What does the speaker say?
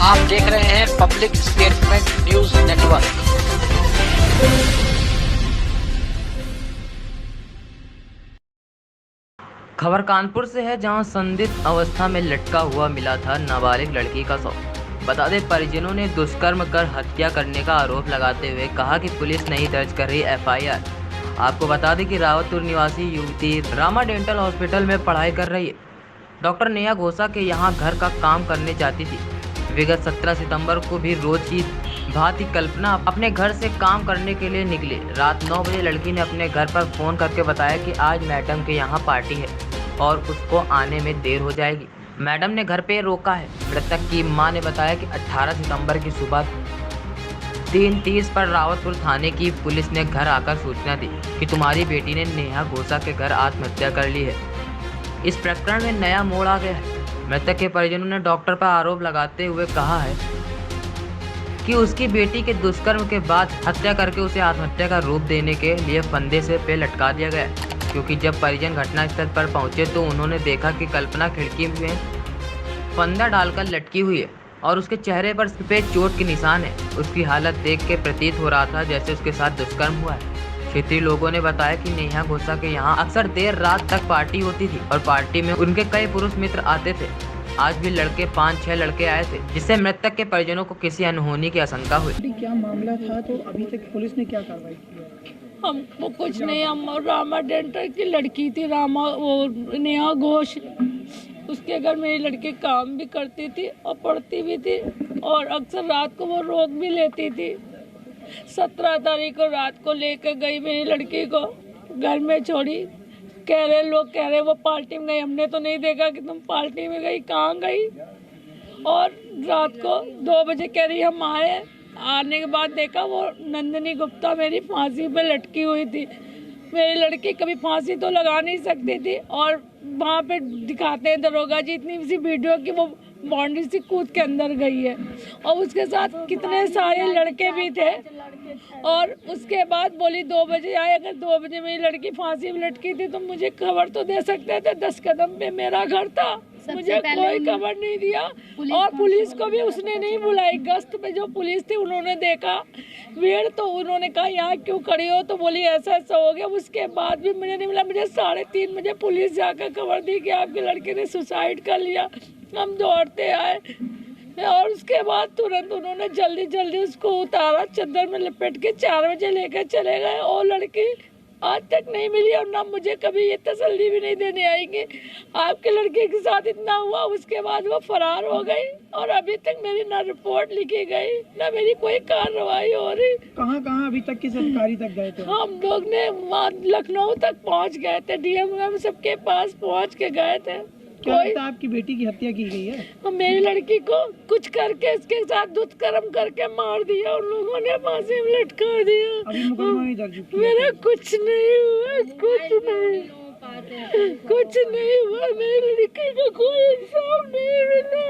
आप देख रहे हैं पब्लिक स्टेटमेंट न्यूज नेटवर्क। खबर कानपुर से है, जहां संदिग्ध अवस्था में लटका हुआ मिला था नाबालिग लड़की का शव। बता दें, परिजनों ने दुष्कर्म कर हत्या करने का आरोप लगाते हुए कहा कि पुलिस नहीं दर्ज कर रही एफआईआर। आपको बता दें कि रावतपुर निवासी युवती रामा डेंटल हॉस्पिटल में पढ़ाई कर रही है। डॉक्टर नेहा घोषा के यहाँ घर का काम करने जाती थी। विगत 17 सितंबर को भी रोज की भांति कल्पना अपने घर से काम करने के लिए निकली। रात 9 बजे लड़की ने अपने घर पर फोन करके बताया कि आज मैडम के यहाँ पार्टी है और उसको आने में देर हो जाएगी। मैडम ने घर पे रोका है। मृतक की मां ने बताया कि 18 सितंबर की सुबह 3:30 पर रावतपुर थाने की पुलिस ने घर आकर सूचना दी कि तुम्हारी बेटी ने नेहा घोषा के घर आत्महत्या कर ली है। इस प्रकरण में नया मोड़ आ गया है। मृतक के परिजनों ने डॉक्टर पर आरोप लगाते हुए कहा है कि उसकी बेटी के दुष्कर्म के बाद हत्या करके उसे आत्महत्या का रूप देने के लिए फंदे से पे लटका दिया गया, क्योंकि जब परिजन घटनास्थल पर पहुंचे तो उन्होंने देखा कि कल्पना खिड़की में फंदा डालकर लटकी हुई है और उसके चेहरे पर चोट के निशान है। उसकी हालत देख के प्रतीत हो रहा था जैसे उसके साथ दुष्कर्म हुआ है। क्षेत्रीय लोगों ने बताया कि नेहा घोषा के यहाँ अक्सर देर रात तक पार्टी होती थी और पार्टी में उनके कई पुरुष मित्र आते थे। आज भी 5-6 लड़के आए थे, जिससे मृतक के परिजनों को किसी अनहोनी की आशंका हुई। क्या मामला था, तो अभी तक पुलिस ने क्या कार्रवाई की? हमको कुछ नहीं, हम रामा डेंटल की लड़की थी, नेहा घोष। उसके घर मेरी लड़की काम भी करती थी और पढ़ती भी थी और अक्सर रात को वो रोक भी लेती थी। 17 तारीख को रात को लेकर गई मेरी लड़की को, घर में छोड़ी। लोग कह रहे वो पार्टी में गई। हमने तो नहीं देखा कि तुम पार्टी में गई, कहाँ गई। और रात को 2 बजे कह रही हम आए। आने के बाद देखा वो नंदिनी गुप्ता मेरी फांसी पे लटकी हुई थी। मेरी लड़की कभी फांसी तो लगा नहीं सकती थी और वहाँ पे दिखाते हैं दरोगा जी इतनी सी वीडियो कि वो बाउंड्री से कूद के अंदर गई है और उसके साथ कितने सारे लड़के भी थे। और उसके बाद बोली 2 बजे आए। अगर 2 बजे मेरी लड़की फांसी में लटकी थी तो मुझे खबर तो दे सकते थे। 10 कदम पे मेरा घर था, मुझे कोई खबर नहीं दिया। और पुलिस को भी उसने नहीं बुलाई। गश्त पे जो पुलिस थी उन्होंने देखा भीड़, तो उन्होंने कहा यहाँ क्यों खड़ी हो, तो बोली ऐसा ऐसा हो गया। उसके बाद भी मुझे नहीं मिला। मुझे 3:30 बजे पुलिस जाकर खबर दी कि आपकी लड़की ने सुसाइड कर लिया। हम दौड़ते आए और उसके बाद तुरंत उन्होंने जल्दी उसको उतारा, चादर में लपेट के 4 बजे लेकर चले गए। और लड़की आज तक नहीं मिली और ना मुझे कभी ये तसल्ली भी नहीं देने आएंगे आपके लड़के के साथ इतना हुआ। उसके बाद वो फरार हो गई और अभी तक मेरी ना रिपोर्ट लिखी गई ना मेरी कोई कार्रवाई हो रही। कहाँ अभी तक किस अधिकारी तक गए थे? हम लोग ने लखनऊ तक पहुँच गए थे, डीएम सबके पास पहुँच के गए थे। क्या लगता है आपकी बेटी की हत्या की गई है? मेरी लड़की को कुछ करके उसके साथ दुष्कर्म करके मार दिया, उन लोगों ने फांसी में लटका दिया। अभी मुकदमा नहीं दर्ज किया? मेरा कुछ नहीं हुआ, कुछ नहीं हुआ। मेरी लड़की को कोई इंसाफ नहीं मिला।